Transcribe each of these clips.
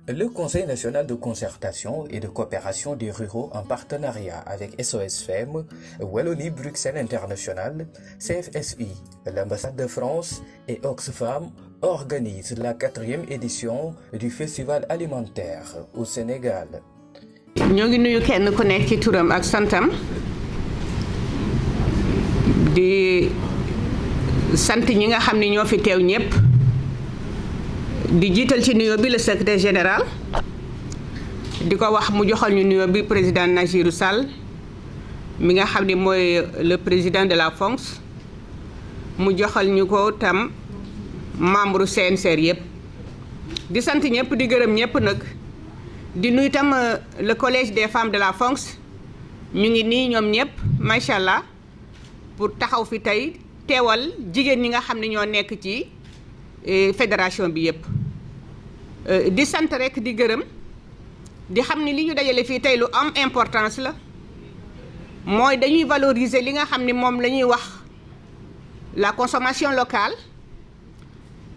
Le Conseil national de concertation et de coopération des ruraux en partenariat avec SOS Femmes, Wallonie Bruxelles International, CFSI, l'ambassade de France et Oxfam organisent la 4e édition du Festival alimentaire au Sénégal. ñoo ngi nuyu kenn ku nekk ci turam ak santam di sant ñi nga xam ne ñoo fi teew ñëpp di jiital ci nuyoo bi le secrétaire général di ko wax mu joxal ñu nuyoo bi président Najirou Sall mi nga xam ne mooy le président de la FONGS mu joxal ñu ko tam membre CNCR yëpp di sant ñëpp di gërëm ñëpp nag di nuyu tam le collège des femmes de la FONGS ñu ngi nii ñoom ñëpp macha allah pour taxaw fi tey teewal jigéen ñi nga xam ne ñoo nekk ci fédération bi yëpp di sant rek di gërëm di xam ni li ñu dajale fii tey lu am importance la mooy dañuy valoriser li nga xam ni moom la ñuy wax la consommation locale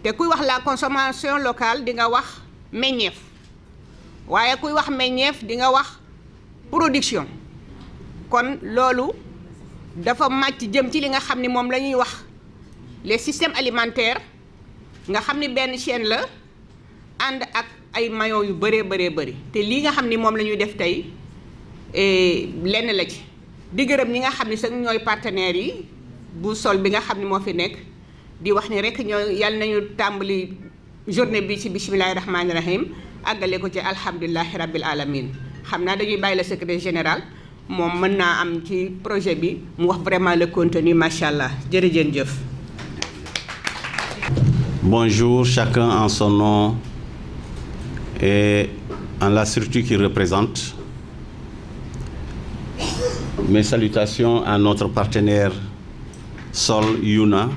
te kuy wax la consommation locale di nga wax meññeef waaye kuy wax meññeef di nga wax production kon loolu dafa màcc jëm ci li nga xam ni moom la ñuy wax les systèmes alimentaires nga xam ni benn chaîne la ànd ak ay maillons yu bëree bëri te lii nga xam ni moom la ñuy def tey lenn la ci di gërëm ñi nga xam ni sax ñooy partenaires yi bu sol bi nga xam ni moo fi nekk di wax ni rek ñoo yàlla nañu tàmbali journée bi ci bismillahi rahmaani rahim àggale ko ci alhamdulilahi rabbil alamin xam naa dañuy bàyyi la secrétaire général moom mën naa am ci projet bi mu wax vraiment le contenu macha allah jërëjëf. Bonjour, chacun en son nom et en la structure qu'il représente. Mes salutations à notre partenaire Sol Yuna.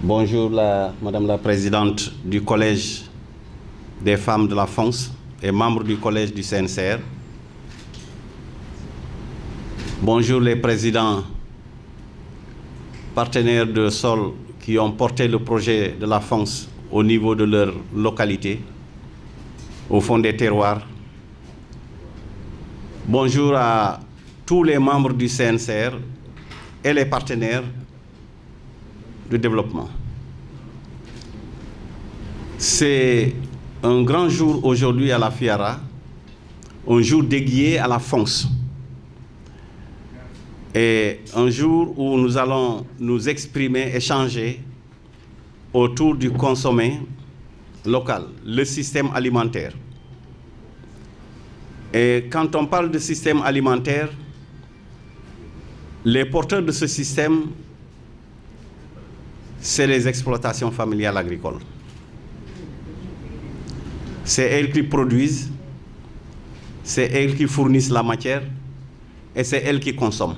Bonjour Madame la Présidente du Collège des femmes de la FONGS et membre du Collège du CNCR. Bonjour les présidents partenaires de Sol qui ont porté le projet de la FONGS au niveau de leur localité, au fond des terroirs. Bonjour à tous les membres du CNCR et les partenaires de développement. C'est un grand jour aujourd'hui à la FIARA, un jour dédié à la FONGS. Et un jour où nous allons nous exprimer, échanger autour du consommé local, le système alimentaire. Et quand on parle de système alimentaire, les porteurs de ce système, c'est les exploitations familiales agricoles. C'est elles qui produisent, c'est elles qui fournissent la matière et c'est elles qui consomment.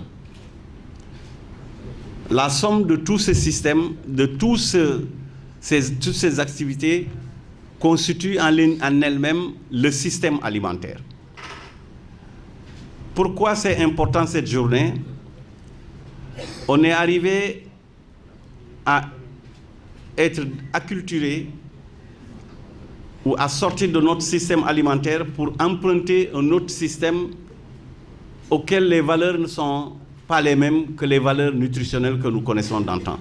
La somme de tous ces systèmes, de toutes ces activités constitue en elle-même le système alimentaire. Pourquoi c'est important cette journée? On est arrivé à être acculturé ou à sortir de notre système alimentaire pour emprunter un autre système auquel les valeurs ne sont pas les mêmes que les valeurs nutritionnelles que nous connaissons d'antan.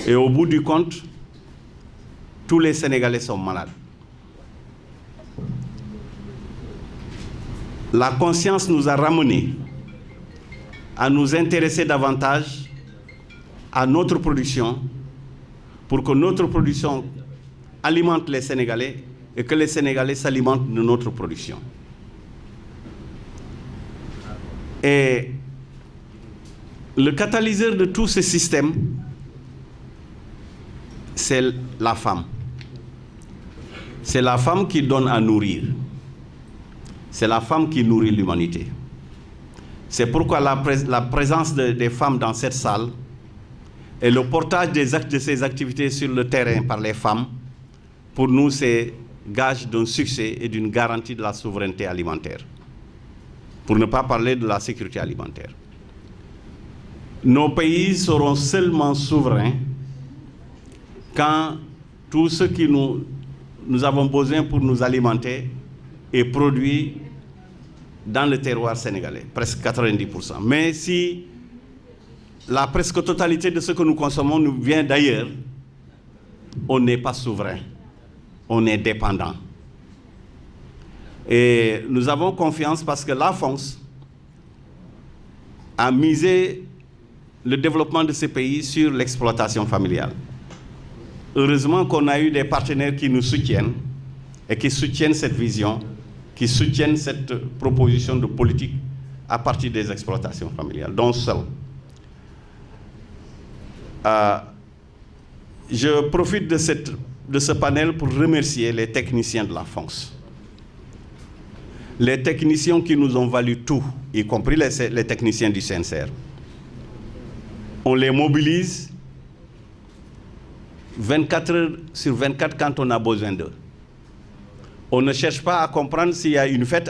Et au bout du compte, tous les Sénégalais sont malades. La conscience nous a ramenés à nous intéresser davantage à notre production pour que notre production alimente les Sénégalais et que les Sénégalais s'alimentent de notre production. Et le catalyseur de tout ce système, c'est la femme. C'est la femme qui donne à nourrir. C'est la femme qui nourrit l'humanité. C'est pourquoi la présence des femmes dans cette salle et le portage de ces activités sur le terrain par les femmes, pour nous, c'est gage d'un succès et d'une garantie de la souveraineté alimentaire. Pour ne pas parler de la sécurité alimentaire. Nos pays seront seulement souverains quand tout ce qui nous nous avons besoin pour nous alimenter est produit dans le terroir sénégalais, presque 90%. Mais si la presque totalité de ce que nous consommons nous vient d'ailleurs, on n'est pas souverain, on est dépendant. Et nous avons confiance parce que la France a misé le développement de ces pays sur l'exploitation familiale. Heureusement qu'on a eu des partenaires qui nous soutiennent et qui soutiennent cette vision, qui soutiennent cette proposition de politique à partir des exploitations familiales, dont seul. Je profite de ce panel pour remercier les techniciens de la France. Les techniciens qui nous ont valu tout, y compris les techniciens du CNCR. On les mobilise 24 heures sur 24 quand on a besoin d'eux. On ne cherche pas à comprendre s'il y a une fête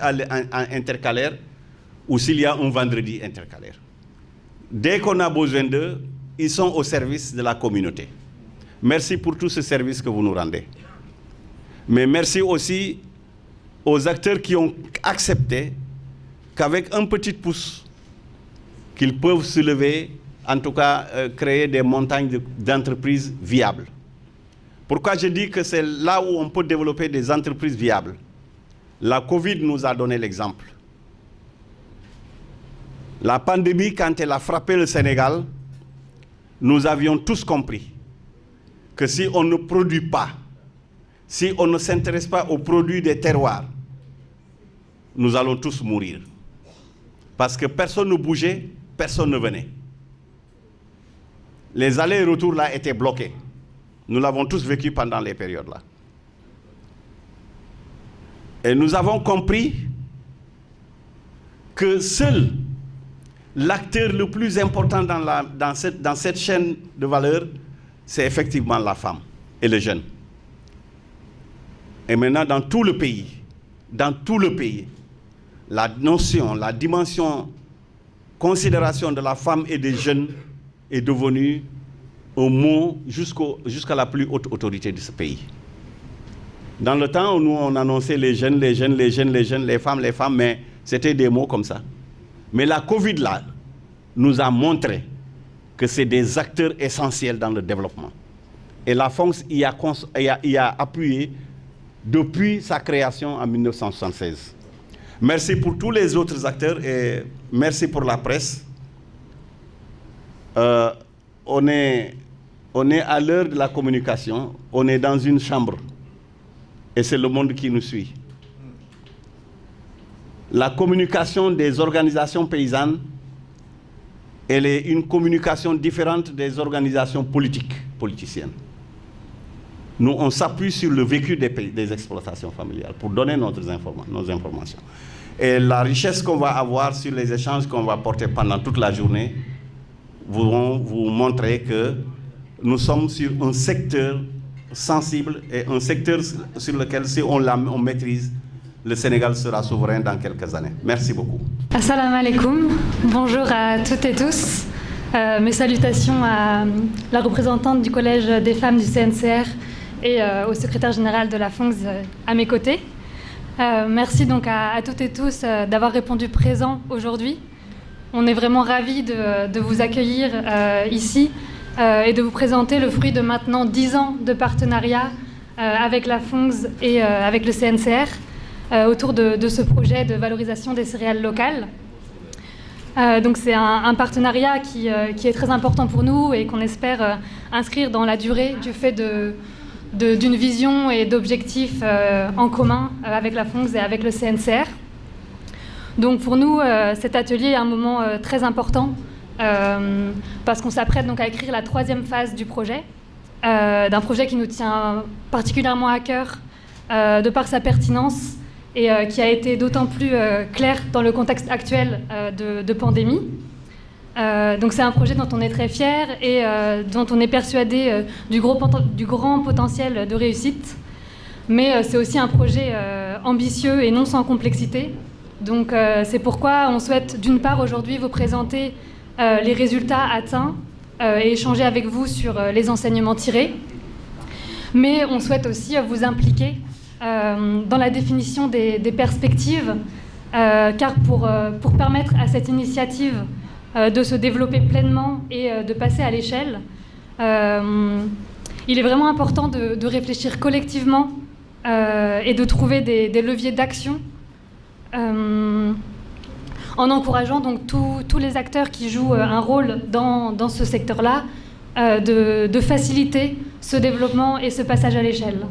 intercalaire ou s'il y a un vendredi intercalaire. Dès qu'on a besoin d'eux, ils sont au service de la communauté. Merci pour tout ce service que vous nous rendez. Mais merci aussi aux acteurs qui ont accepté qu'avec un petit pouce, qu'ils peuvent se lever, en tout cas créer des montagnes d'entreprises viables. Pourquoi je dis que c'est là où on peut développer des entreprises viables? La Covid nous a donné l'exemple. La pandémie, quand elle a frappé le Sénégal, nous avions tous compris que si on ne produit pas, si on ne s'intéresse pas aux produits des terroirs, nous allons tous mourir. Parce que personne ne bougeait, personne ne venait. Les allers et retours là étaient bloqués. Nous l'avons tous vécu pendant les périodes là. Et nous avons compris que seul l'acteur le plus important dans cette chaîne de valeur, c'est effectivement la femme et le jeune. Et maintenant, dans tout le pays, la notion, la dimension, considération de la femme et des jeunes est devenue un mot jusqu'à la plus haute autorité de ce pays. Dans le temps où nous, on annonçait les jeunes, les femmes, mais c'était des mots comme ça. Mais la Covid, là, nous a montré que c'est des acteurs essentiels dans le développement. Et la France y a appuyé depuis sa création en 1976. Merci pour tous les autres acteurs et merci pour la presse. On est à l'heure de la communication, on est dans une chambre et c'est le monde qui nous suit. La communication des organisations paysannes, elle est une communication différente des organisations politiciennes. Nous, on s'appuie sur le vécu des exploitations familiales pour donner nos informations. Et la richesse qu'on va avoir sur les échanges qu'on va porter pendant toute la journée vont vous montrer que nous sommes sur un secteur sensible et un secteur sur lequel, si on maîtrise, le Sénégal sera souverain dans quelques années. Merci beaucoup. Assalamu alaikum. Bonjour à toutes et tous. Mes salutations à la représentante du Collège des femmes du CNCR et au secrétaire général de la FONGS à mes côtés. Merci donc à toutes et tous d'avoir répondu présent aujourd'hui. On est vraiment ravis de vous accueillir ici et de vous présenter le fruit de maintenant 10 ans de partenariat avec la FONGS et avec le CNCR autour de ce projet de valorisation des céréales locales. Donc c'est un partenariat qui est très important pour nous et qu'on espère inscrire dans la durée du fait d'une vision et d'objectifs en commun avec la FONGS et avec le CNCR. Donc pour nous, cet atelier est un moment très important parce qu'on s'apprête donc à écrire la 3e phase du projet, d'un projet qui nous tient particulièrement à cœur de par sa pertinence et qui a été d'autant plus clair dans le contexte actuel de pandémie. Donc c'est un projet dont on est très fier et dont on est persuadé du grand potentiel de réussite. Mais c'est aussi un projet ambitieux et non sans complexité. Donc c'est pourquoi on souhaite d'une part aujourd'hui vous présenter les résultats atteints et échanger avec vous sur les enseignements tirés. mais on souhaite aussi vous impliquer dans la définition des perspectives, car pour permettre à cette initiative de se développer pleinement et de passer à l'échelle, il est vraiment important de réfléchir collectivement et de trouver des leviers d'action en encourageant donc tous les acteurs qui jouent un rôle dans ce secteur-là de faciliter ce développement et ce passage à l'échelle.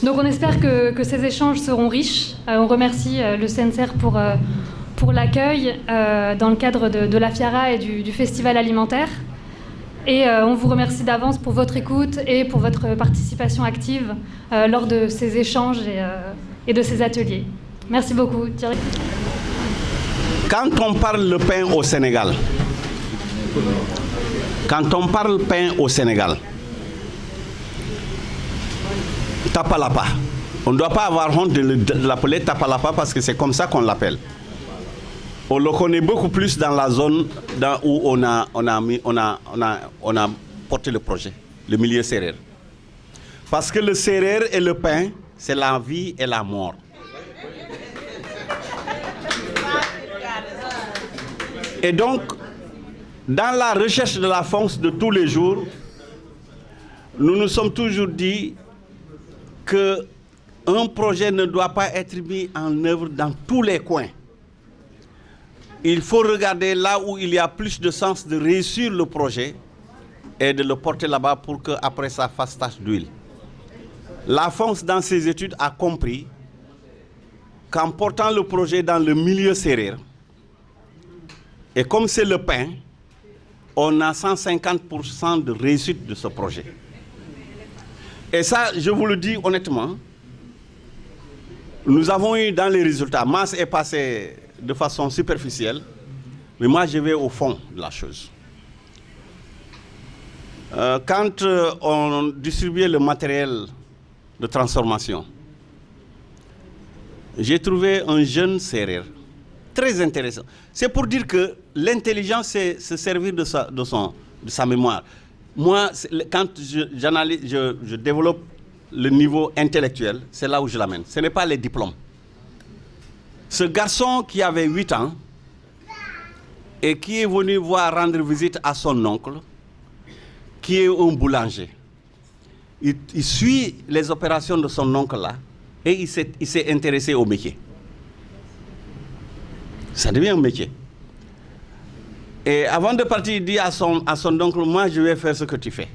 Donc on espère que ces échanges seront riches. On remercie le CNCR pour l'accueil dans le cadre de la FIARA et du festival alimentaire. Et on vous remercie d'avance pour votre écoute et pour votre participation active lors de ces échanges et de ces ateliers. Merci beaucoup, Thierry. Quand on parle le pain au Sénégal, Tapalapa, on ne doit pas avoir honte de l'appeler Tapalapa parce que c'est comme ça qu'on l'appelle. On le connaît beaucoup plus dans la zone où on a porté le projet, le milieu sérère. Parce que le sérère et le pain, c'est la vie et la mort. Et donc, dans la recherche de la fonce de tous les jours, nous nous sommes toujours dit qu'un projet ne doit pas être mis en œuvre dans tous les coins. Il faut regarder là où il y a plus de chances de réussir le projet et de le porter là-bas pour qu'après ça fasse tache d'huile. La FONCE, dans ses études, a compris qu'en portant le projet dans le milieu sérère, et comme c'est le pain, on a 150% de réussite de ce projet. Et ça, je vous le dis honnêtement, nous avons eu dans les résultats, Masse est passé de façon superficielle, mais moi je vais au fond de la chose. Quand on distribuait le matériel de transformation, j'ai trouvé un jeune sérère très intéressant. C'est pour dire que l'intelligence, c'est se servir de sa mémoire. Moi, quand je développe le niveau intellectuel, c'est là où je l'amène. Ce n'est pas les diplômes. Ce garçon qui avait 8 ans et qui est venu rendre visite à son oncle, qui est un boulanger. Il suit les opérations de son oncle là et il s'est intéressé au métier. Ça devient un métier. Et avant de partir, il dit à son oncle, moi je vais faire ce que tu fais.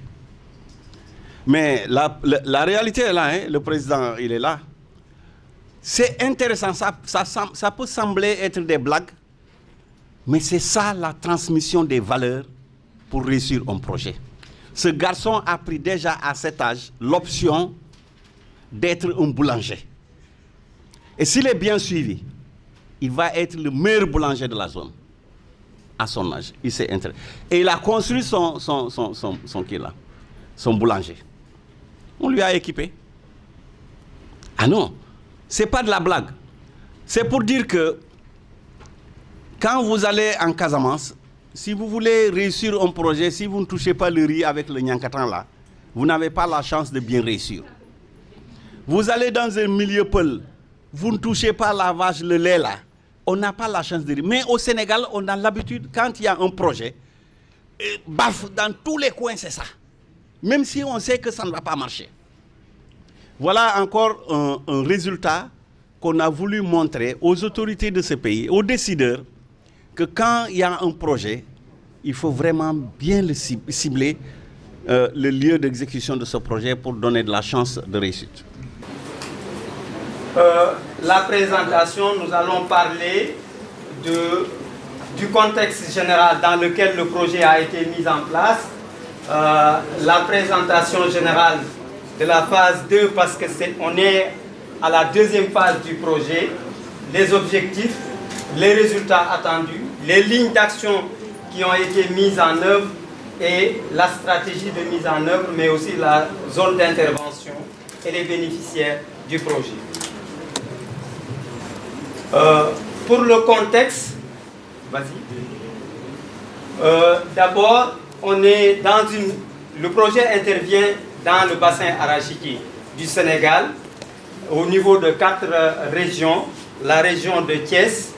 Mais la réalité est là, hein, le président il est là. C'est intéressant, ça peut sembler être des blagues, mais c'est ça la transmission des valeurs pour réussir un projet. Ce garçon a pris déjà à cet âge l'option d'être un boulanger. Et s'il est bien suivi, il va être le meilleur boulanger de la zone. À son âge, il s'est intéressé. Et il a construit son boulanger. On lui a équipé. Ah non, c'est pas de la blague. C'est pour dire que quand vous allez en Casamance, si vous voulez réussir un projet, si vous ne touchez pas le riz avec le Nyankatan là, vous n'avez pas la chance de bien réussir. Vous allez dans un milieu peul, vous ne touchez pas la vache, le lait là, on n'a pas la chance de réussir. Mais au Sénégal, on a l'habitude, quand il y a un projet, baf, dans tous les coins c'est ça. Même si on sait que ça ne va pas marcher. Voilà encore un résultat qu'on a voulu montrer aux autorités de ce pays, aux décideurs, que quand il y a un projet, il faut vraiment bien le cibler, le lieu d'exécution de ce projet pour donner de la chance de réussite. La présentation, nous allons parler du contexte général dans lequel le projet a été mis en place. La présentation générale de la phase 2 parce qu'on est à la deuxième phase du projet, les objectifs, les résultats attendus, les lignes d'action qui ont été mises en œuvre et la stratégie de mise en œuvre, mais aussi la zone d'intervention et les bénéficiaires du projet. Pour le contexte, d'abord, on est dans le projet intervient dans le bassin arachidier du Sénégal, au niveau de 4 régions, la région de Thiès,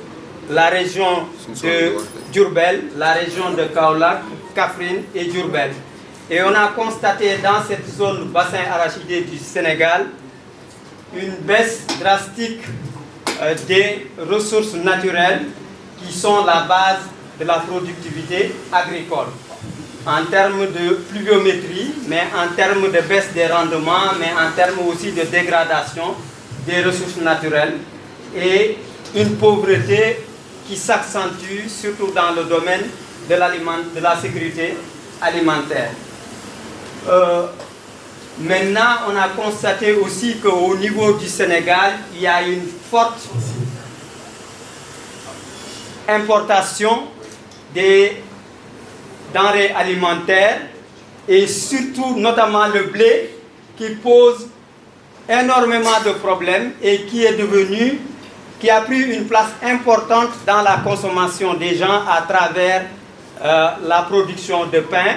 la région de Diourbel, la région de Kaolack, Kaffrine et Diourbel. Et on a constaté dans cette zone bassin arachidier du Sénégal une baisse drastique des ressources naturelles qui sont la base de la productivité agricole. En termes de pluviométrie, mais en termes de baisse des rendements, mais en termes aussi de dégradation des ressources naturelles et une pauvreté qui s'accentue surtout dans le domaine de la sécurité alimentaire. Maintenant, on a constaté aussi qu'au niveau du Sénégal, il y a une forte importation des denrées alimentaires et surtout notamment le blé qui pose énormément de problèmes et qui a pris une place importante dans la consommation des gens à travers la production de pain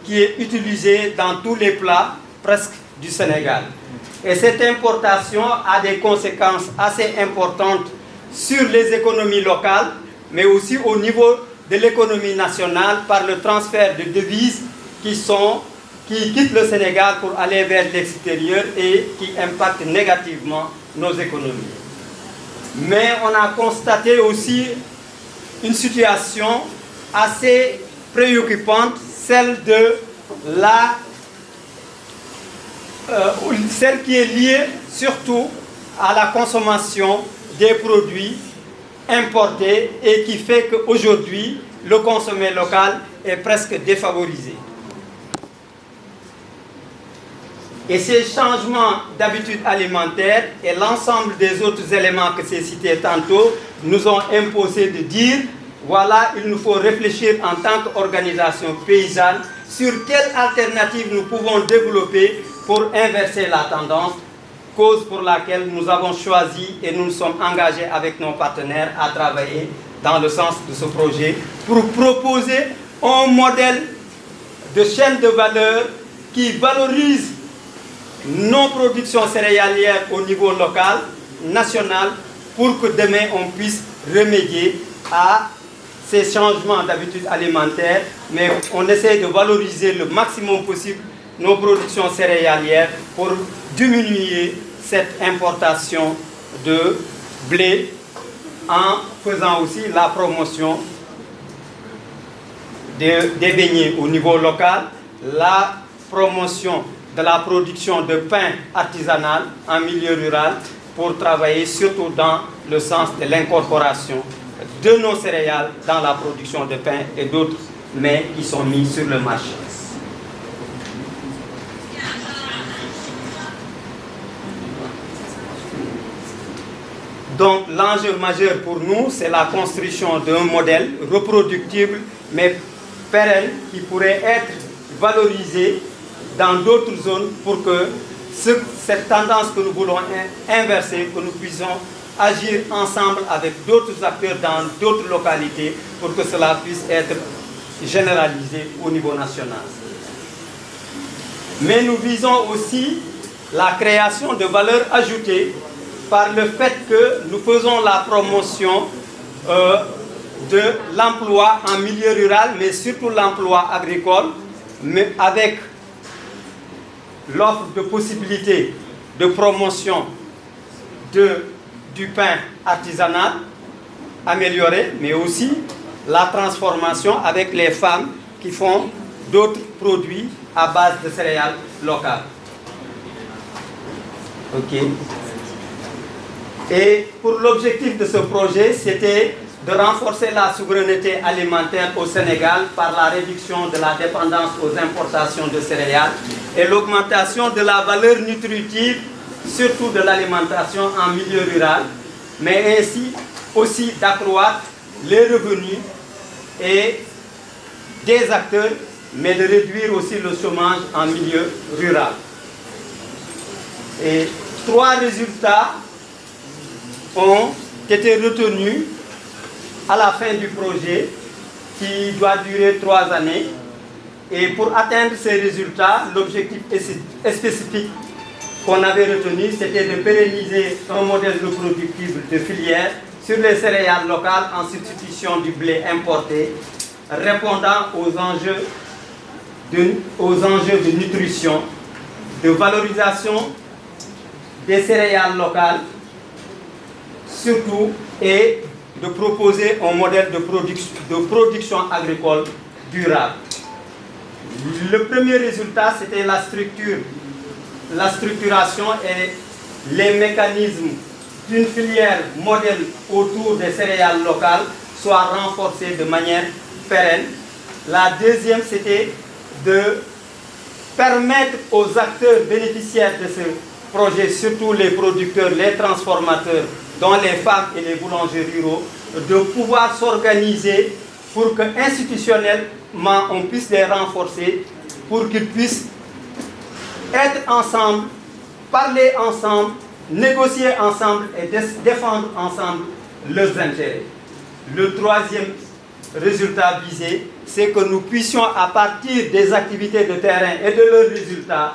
qui est utilisée dans tous les plats presque du Sénégal. Et cette importation a des conséquences assez importantes sur les économies locales, mais aussi au niveau de l'économie nationale par le transfert de devises qui quittent le Sénégal pour aller vers l'extérieur et qui impactent négativement nos économies. Mais on a constaté aussi une situation assez préoccupante, celle qui est liée surtout à la consommation des produits importés et qui fait qu'aujourd'hui, le consommé local est presque défavorisé. Et ces changements d'habitudes alimentaires et l'ensemble des autres éléments que j'ai cités tantôt nous ont imposé de dire, voilà, il nous faut réfléchir en tant qu'organisation paysanne sur quelle alternative nous pouvons développer pour inverser la tendance, cause pour laquelle nous avons choisi et nous nous sommes engagés avec nos partenaires à travailler dans le sens de ce projet pour proposer un modèle de chaîne de valeur qui valorise nos productions céréalières au niveau local, national, pour que demain on puisse remédier à ces changements d'habitudes alimentaires, mais on essaie de valoriser le maximum possible nos productions céréalières pour diminuer cette importation de blé en faisant aussi la promotion des beignets au niveau local, la promotion de la production de pain artisanal en milieu rural pour travailler surtout dans le sens de l'incorporation de nos céréales dans la production de pain et d'autres mets qui sont mis sur le marché. Donc l'enjeu majeur pour nous, c'est la construction d'un modèle reproductible mais pérenne qui pourrait être valorisé dans d'autres zones pour que cette tendance que nous voulons inverser, que nous puissions agir ensemble avec d'autres acteurs dans d'autres localités pour que cela puisse être généralisé au niveau national. Mais nous visons aussi la création de valeur ajoutée par le fait que nous faisons la promotion de l'emploi en milieu rural, mais surtout l'emploi agricole, mais avec l'offre de possibilités de promotion du pain artisanal amélioré, mais aussi la transformation avec les femmes qui font d'autres produits à base de céréales locales. Ok. Et pour l'objectif de ce projet, c'était de renforcer la souveraineté alimentaire au Sénégal par la réduction de la dépendance aux importations de céréales et l'augmentation de la valeur nutritive, surtout de l'alimentation en milieu rural, mais ainsi aussi d'accroître les revenus et des acteurs, mais de réduire aussi le chômage en milieu rural. Et 3 résultats ont été retenus à la fin du projet qui doit durer 3 années. Et pour atteindre ces résultats, l'objectif spécifique qu'on avait retenu, c'était de pérenniser un modèle reproductible de filière sur les céréales locales en substitution du blé importé, répondant aux enjeux de nutrition, de valorisation des céréales locales, surtout, et de proposer un modèle de production agricole durable. Le premier résultat, c'était la structuration et les mécanismes d'une filière modèle autour des céréales locales soient renforcés de manière pérenne. La deuxième, c'était de permettre aux acteurs bénéficiaires de ce projet, surtout les producteurs, les transformateurs, dont les femmes et les boulangers ruraux, de pouvoir s'organiser pour que institutionnellement on puisse les renforcer, pour qu'ils puissent être ensemble, parler ensemble, négocier ensemble et défendre ensemble leurs intérêts. Le troisième résultat visé, c'est que nous puissions, à partir des activités de terrain et de leurs résultats,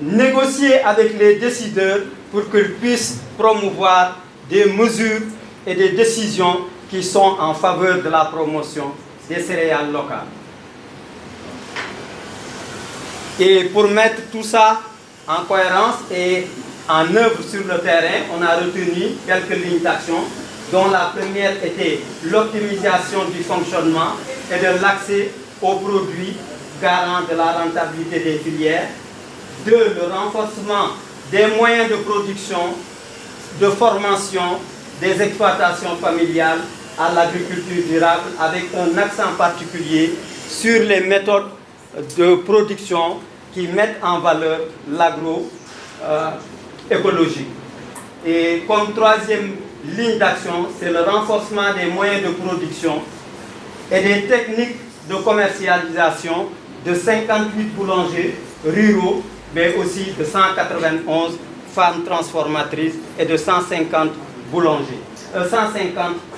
négocier avec les décideurs pour qu'ils puissent promouvoir des mesures et des décisions qui sont en faveur de la promotion des céréales locales. Et pour mettre tout ça en cohérence et en œuvre sur le terrain, on a retenu quelques lignes d'action, dont la première était l'optimisation du fonctionnement et de l'accès aux produits garant de la rentabilité des filières. 2. Le renforcement des moyens de production, de formation des exploitations familiales à l'agriculture durable, avec un accent particulier sur les méthodes de production qui mettent en valeur l'agroécologie. Et comme troisième ligne d'action, c'est le renforcement des moyens de production et des techniques de commercialisation de 58 boulangers ruraux, mais aussi de 191 femmes transformatrices et de 150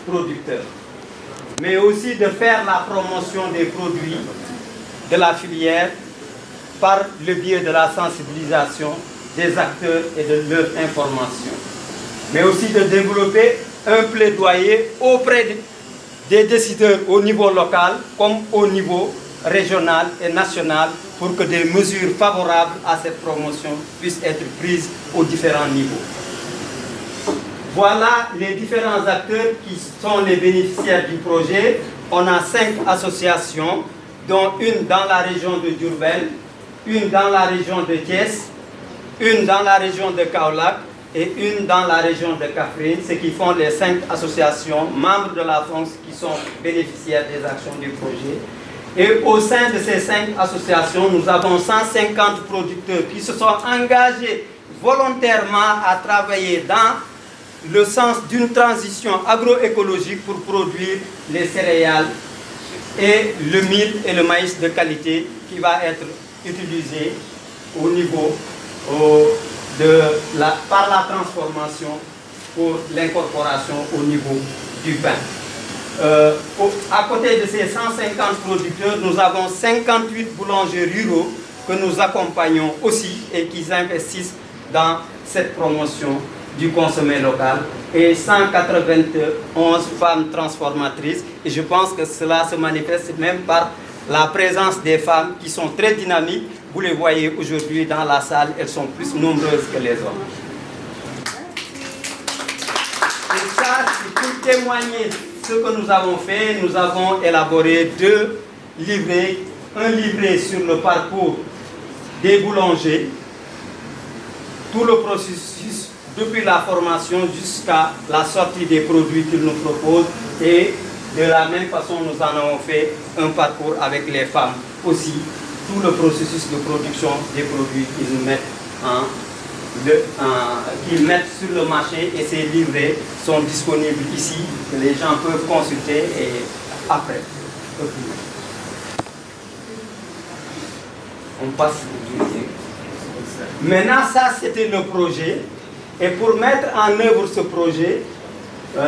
producteurs. Mais aussi de faire la promotion des produits de la filière par le biais de la sensibilisation des acteurs et de leur information. Mais aussi de développer un plaidoyer auprès des décideurs au niveau local comme au niveau régional et national pour que des mesures favorables à cette promotion puissent être prises aux différents niveaux. Voilà les différents acteurs qui sont les bénéficiaires du projet. On a 5 associations, dont une dans la région de Diourbel, une dans la région de Thiès, une dans la région de Kaolack et une dans la région de Kaffrine, ce qui font les 5 associations membres de la FONGS qui sont bénéficiaires des actions du projet. Et au sein de ces 5 associations, nous avons 150 producteurs qui se sont engagés volontairement à travailler dans le sens d'une transition agroécologique pour produire les céréales et le mil et le maïs de qualité qui va être utilisé au niveau par la transformation pour l'incorporation au niveau du pain. À côté de ces 150 producteurs, nous avons 58 boulangers ruraux que nous accompagnons aussi et qui investissent dans cette promotion du consommé local et 191 femmes transformatrices. Et je pense que cela se manifeste même par la présence des femmes qui sont très dynamiques. Vous les voyez aujourd'hui dans la salle, elles sont plus nombreuses que les hommes. Et ça, c'est pour témoigner ce que nous avons fait. Nous avons élaboré 2 livrets. Un livret sur le parcours des boulangers, tout le processus depuis la formation jusqu'à la sortie des produits qu'ils nous proposent. Et de la même façon, nous en avons fait un parcours avec les femmes aussi. Tout le processus de production des produits qu'ils nous mettent qu'ils mettent sur le marché, et ces livrets sont disponibles ici, que les gens peuvent consulter et après. On passe. Maintenant, ça c'était le projet. Et pour mettre en œuvre ce projet,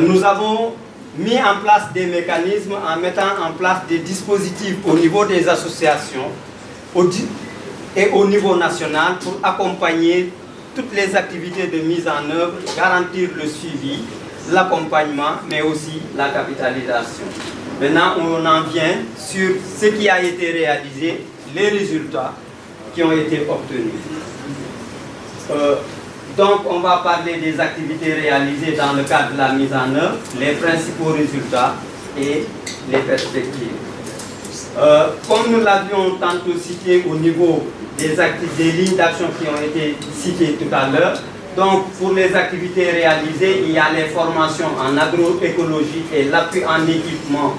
nous avons mis en place des mécanismes en mettant en place des dispositifs au niveau des associations et au niveau national pour accompagner toutes les activités de mise en œuvre, garantir le suivi, l'accompagnement, mais aussi la capitalisation. Maintenant, on en vient sur ce qui a été réalisé, les résultats qui ont été obtenus. Donc, on va parler des activités réalisées dans le cadre de la mise en œuvre, les principaux résultats et les perspectives. Comme nous l'avions tantôt cité au niveau des lignes d'action qui ont été citées tout à l'heure, donc pour les activités réalisées, il y a les formations en agroécologie et l'appui en équipement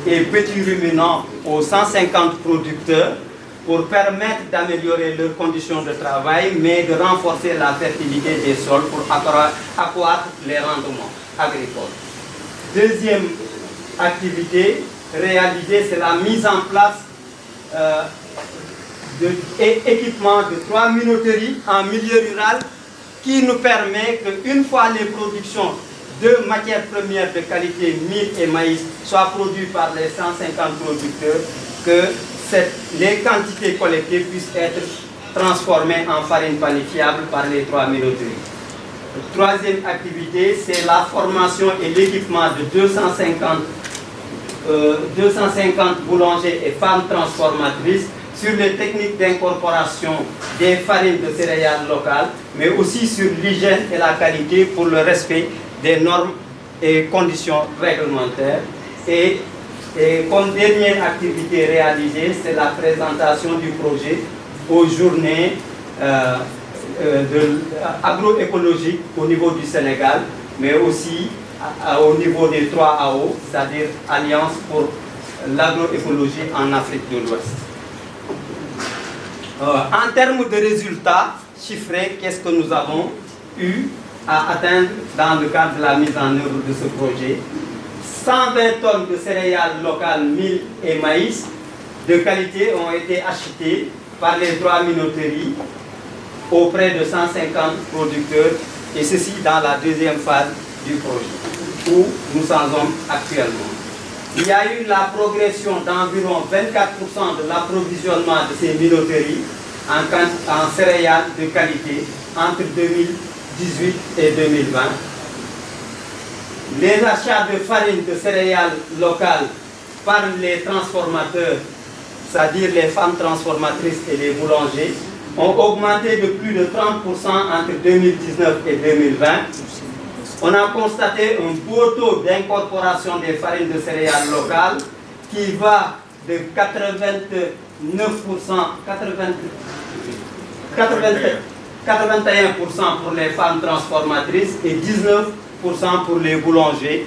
et petits ruminants aux 150 producteurs pour permettre d'améliorer leurs conditions de travail, mais de renforcer la fertilité des sols pour accroître les rendements agricoles. Deuxième activité réalisée, c'est la mise en place d'équipements de 3 minoteries en milieu rural qui nous permet qu'une fois les productions de matières premières de qualité mil et maïs soient produites par les 150 producteurs, que les quantités collectées puissent être transformées en farine panifiable par les 3 minoteries. Troisième activité, c'est la formation et l'équipement de 250 boulangers et femmes transformatrices sur les techniques d'incorporation des farines de céréales locales, mais aussi sur l'hygiène et la qualité pour le respect des normes et conditions réglementaires. Et comme dernière activité réalisée, c'est la présentation du projet aux journées agroécologiques au niveau du Sénégal, mais aussi au niveau des 3 AO, c'est-à-dire Alliance pour l'agroécologie en Afrique de l'Ouest. En termes de résultats chiffrés, qu'est-ce que nous avons eu à atteindre dans le cadre de la mise en œuvre de ce projet? 120 tonnes de céréales locales, mil et maïs de qualité ont été achetées par les 3 minoteries auprès de 150 producteurs, et ceci dans la deuxième phase du projet, où nous en sommes actuellement. Il y a eu la progression d'environ 24% de l'approvisionnement de ces minoteries en céréales de qualité entre 2018 et 2020. Les achats de farine de céréales locales par les transformateurs, c'est-à-dire les femmes transformatrices et les boulangers, ont augmenté de plus de 30% entre 2019 et 2020. On a constaté un beau taux d'incorporation des farines de céréales locales qui va de 81% pour les femmes transformatrices et 19% pour les boulangers.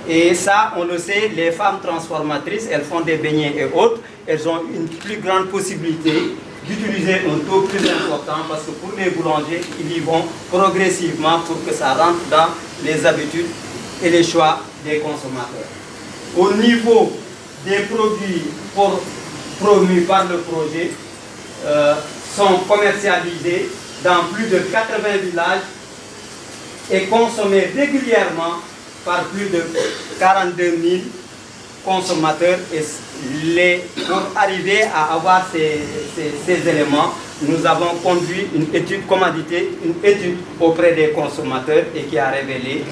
Et ça, on le sait, les femmes transformatrices, elles font des beignets et autres, elles ont une plus grande possibilité d'utiliser un taux plus important, parce que pour les boulangers, ils y vont progressivement pour que ça rentre dans les habitudes et les choix des consommateurs. Au niveau des produits promus par le projet, sont commercialisés dans plus de 80 villages et consommés régulièrement par plus de 42 000 consommateurs. Et pour arriver à avoir ces éléments, nous avons conduit une étude commanditée, une étude auprès des consommateurs, et qui a révélé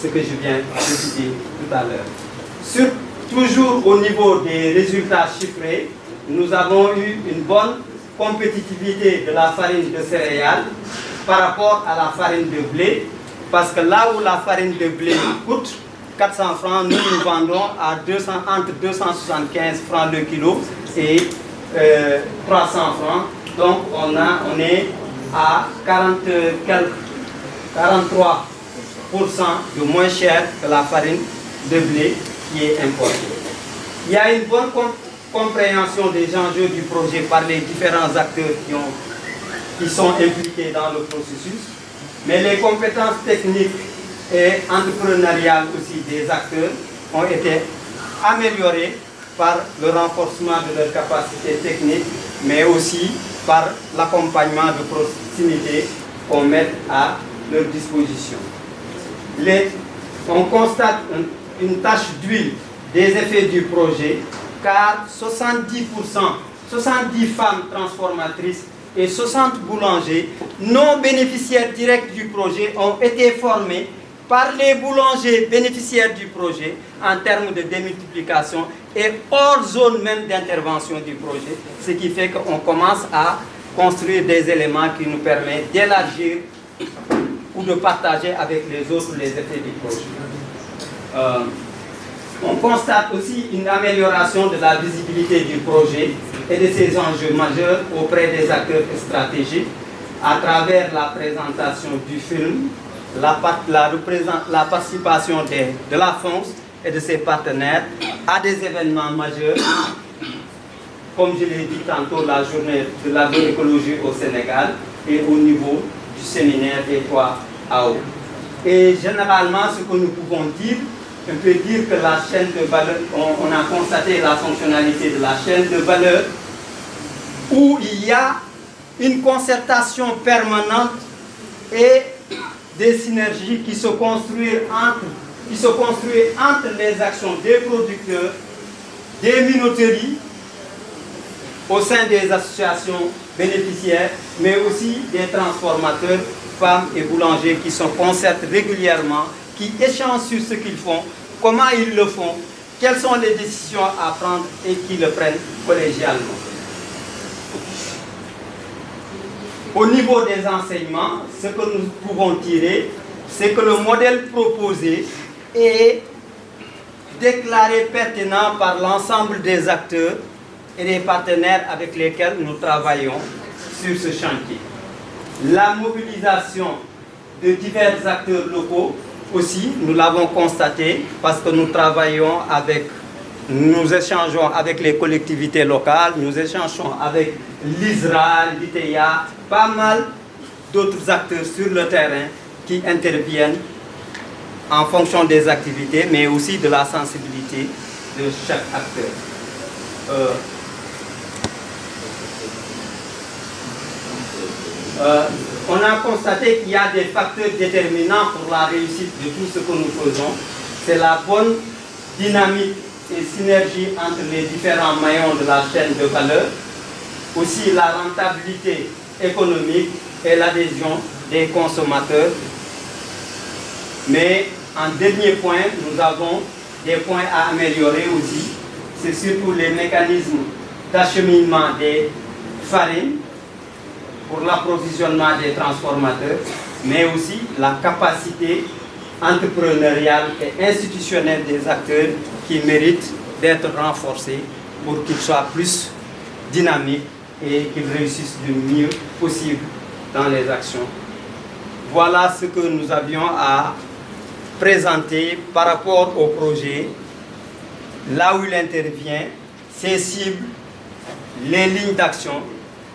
ce que je viens de citer tout à l'heure. Toujours au niveau des résultats chiffrés, nous avons eu une bonne compétitivité de la farine de céréales par rapport à la farine de blé, parce que là où la farine de blé coûte 400 francs, nous nous vendons à entre 275 francs le kilo et 300 francs. Donc on est à 43% de moins cher que la farine de blé qui est importée. Il y a une bonne compréhension des enjeux du projet par les différents acteurs qui sont impliqués dans le processus, mais les compétences techniques et entrepreneuriales aussi des acteurs ont été améliorées par le renforcement de leurs capacités techniques, mais aussi par l'accompagnement de proximité qu'on met à leur disposition. On constate une tache d'huile des effets du projet, car 70% 70 femmes transformatrices et 60 boulangers non bénéficiaires directs du projet ont été formés par les boulangers bénéficiaires du projet en termes de démultiplication et hors zone même d'intervention du projet, ce qui fait qu'on commence à construire des éléments qui nous permettent d'élargir ou de partager avec les autres les effets du projet. On constate aussi une amélioration de la visibilité du projet et de ses enjeux majeurs auprès des acteurs stratégiques à travers la présentation du film, la participation de la FONGS et de ses partenaires à des événements majeurs, comme je l'ai dit tantôt, la journée de l'agroécologie au Sénégal et au niveau du séminaire des 3 AO. Et généralement, ce que nous pouvons dire, on peut dire que la chaîne de valeur, on a constaté la fonctionnalité de la chaîne de valeur où il y a une concertation permanente et des synergies qui se construisent entre les actions des producteurs, des minoteries, au sein des associations bénéficiaires, mais aussi des transformateurs, femmes et boulangers qui se concertent régulièrement, qui échangent sur ce qu'ils font, comment ils le font, quelles sont les décisions à prendre et qui le prennent collégialement. Au niveau des enseignements, ce que nous pouvons tirer, c'est que le modèle proposé est déclaré pertinent par l'ensemble des acteurs et des partenaires avec lesquels nous travaillons sur ce chantier. La mobilisation de divers acteurs locaux aussi, nous l'avons constaté parce que nous échangeons avec les collectivités locales, nous échangeons avec l'ISRA, l'ITEA, pas mal d'autres acteurs sur le terrain qui interviennent en fonction des activités, mais aussi de la sensibilité de chaque acteur. On a constaté qu'il y a des facteurs déterminants pour la réussite de tout ce que nous faisons. C'est la bonne dynamique et synergie entre les différents maillons de la chaîne de valeur, aussi la rentabilité économique et l'adhésion des consommateurs. Mais en dernier point, nous avons des points à améliorer aussi. C'est surtout les mécanismes d'acheminement des farines pour l'approvisionnement des transformateurs, mais aussi la capacité entrepreneuriale et institutionnelle des acteurs qui méritent d'être renforcés pour qu'ils soient plus dynamiques et qu'ils réussissent du mieux possible dans les actions. Voilà ce que nous avions à présenter par rapport au projet, là où il intervient, ses cibles, les lignes d'action,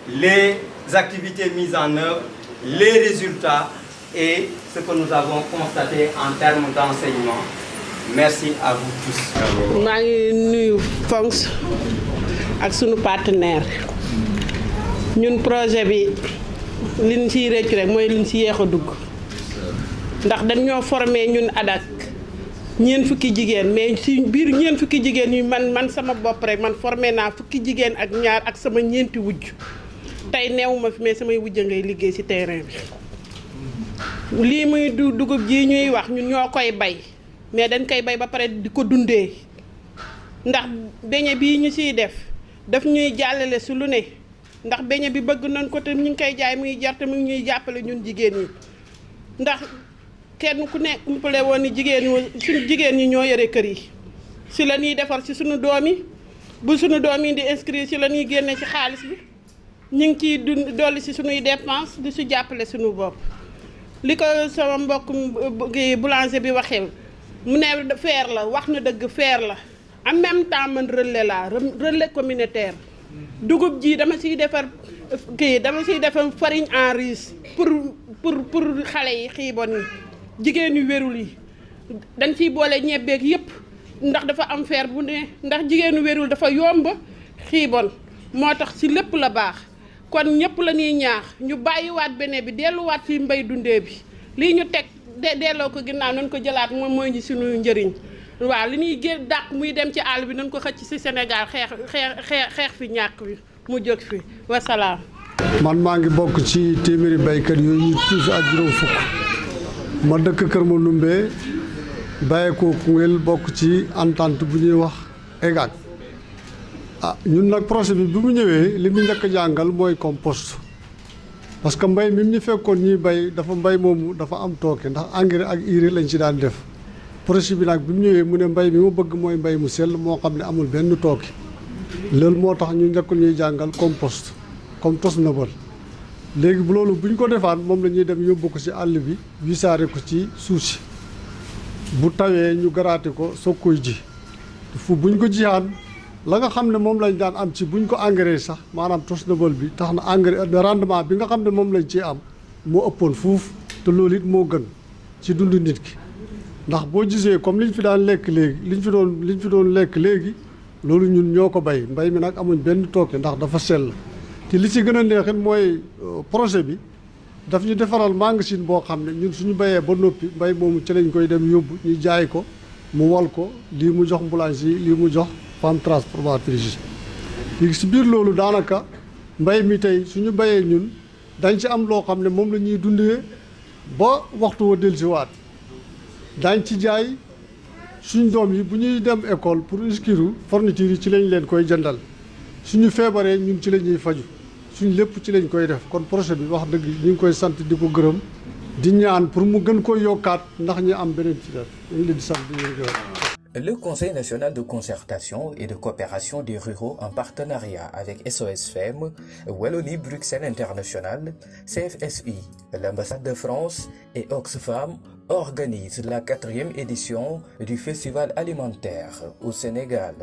les activités mises en œuvre, les résultats et ce que nous avons constaté en termes d'enseignement. Merci à vous tous. Je suis FONGS avec nos partenaires. Ñun projet bi liñ ci réccu rek moy liñ ci yéxa dugg ndax dañ ñoo formé ñun adak ñeen fukki jigéen mais ci biir ñeen fukki jigéen yi man sama bop rek man formé na fukki jigéen ak ñaar ak sama ñeenti wujj tay neewuma fi mais samay wujj ngay liggéey ci terrain bi li muy dugub ji ñuy wax ñun ñokoy bay mais dañ koy bay ba paré diko dundé ndax beñe bi ñu ci def ñuy jallale su lu né ndax beñe bi bëgg nañ ko té ñu ngi koy jaay muy jarté mu ñuy jappalé ñun jigéen ñi ndax kenn ku nekk umpale woon ni suñu jigéen ñi ñoo yore kër yi si la ñuy defar ci suñu doom yi bu suñu doom yi di inscrire ci la ñuy génne ci xaalis bi ñu ngi ciy dolli ci suñuy dépense di si jàppale suñu bopp li ko sama mbokk boulanger bi waxee mu ne faire la wax na dëgg faire la en même temps man relais communautaire dugub ji dama siy defar farine en riz pour xale yi xiibon yi jigéen yu wérul yi dañ ciy boole ñebbeeg yépp ndax dafa am fer bu ne ndax jigéenu wérul dafa yomb xiibon moo tax ci lépp la baax kon ñëpp la ñuy ñaax ñu bàyyiwaat bene bi delluwaat ci mbay dundee bi lii ñu teg delloo ko ginnaaw nañ ko jëlaat moom mooy ñu suñu njëriñ waaw li ñuy dàq muy dem ci àll bi nañ ko xëcc ci Sénégal xeex fi ñàkk wi mu jóg fi wasalaam. man maa ngi bokk ci téeméeri baykat yooyu ñu tuuti ak juróom fukk ma dëkk Kër Mandoumbe bàyyeekoo Koungheul bokk ci entente bu ñuy wax EGAC. ñun nag projet bi mu ñëwee li mu njëkk a jàngal mooy compost parce que mbay mi ñu fekkoon ñuy bay dafa mbay moomu dafa am tooke ndax engrais ak urée lañ ci daan def projet bi nag bi mu ñëwee mu ne mbay mi mu bëgg mooy mbay mu sell moo xam ne amul benn tooke loolu moo tax ñu njëkk ñuy jàngal compost comme tos nëbal léegi bu loolu bu ñu ko defaan moom la ñuy dem yóbbu ko ci àll bi wisaare ko ci suuf si bu tawee ñu garaate ko soog koy ji fu buñ ko jiyaan la nga xam ne moom lañ daan am ci buñ ko engrais sax maanaam tos nëbal bi tax na engrais rendement bi nga xam ne moom lañ ci am moo ëppoon fuuf te loolu it moo gën ci dund nit ki ndax boo gisee comme liñ fi daan lekk léegi liñ fi doon lekk léegi loolu ñun ñoo ko bay mbay mi nag amuñ benn tooke ndax dafa sell te li ci gën a neexit mooy projet bi daf ñu defaral magasin boo xam ne ñun suñu bayee ba noppi mbay moomu ci lañ koy dem yóbbu ñu jaay ko mu wal ko lii mu jox boulanger lii mu jox femme transformatrice yi si biir loolu daanaka mbay mi tey suñu bayee ñun dañ ci am loo xam ne moom la ñuy dundee ba waxtu wa dellusiwaat dañ ci jaay suñ doom yi bu ñuy dem école pour inscrire fourniture yi ci lañ leen koy jëndal suñu feebaree ñun ci la ñuy faju suñ lépp ci lañ koy def kon projet bi wax dëgg ñu ngi koy sant di ko gërëm di ñaan pour mu gën koy yokkaat ndax ñu am beneen ci def ñu ngi leen di sant di leen gërëm. Le Conseil national de concertation et de coopération des ruraux en partenariat avec SOS Femmes, Wallonie Bruxelles International, CFSI, l'ambassade de France et Oxfam organisent la 4e édition du Festival alimentaire au Sénégal.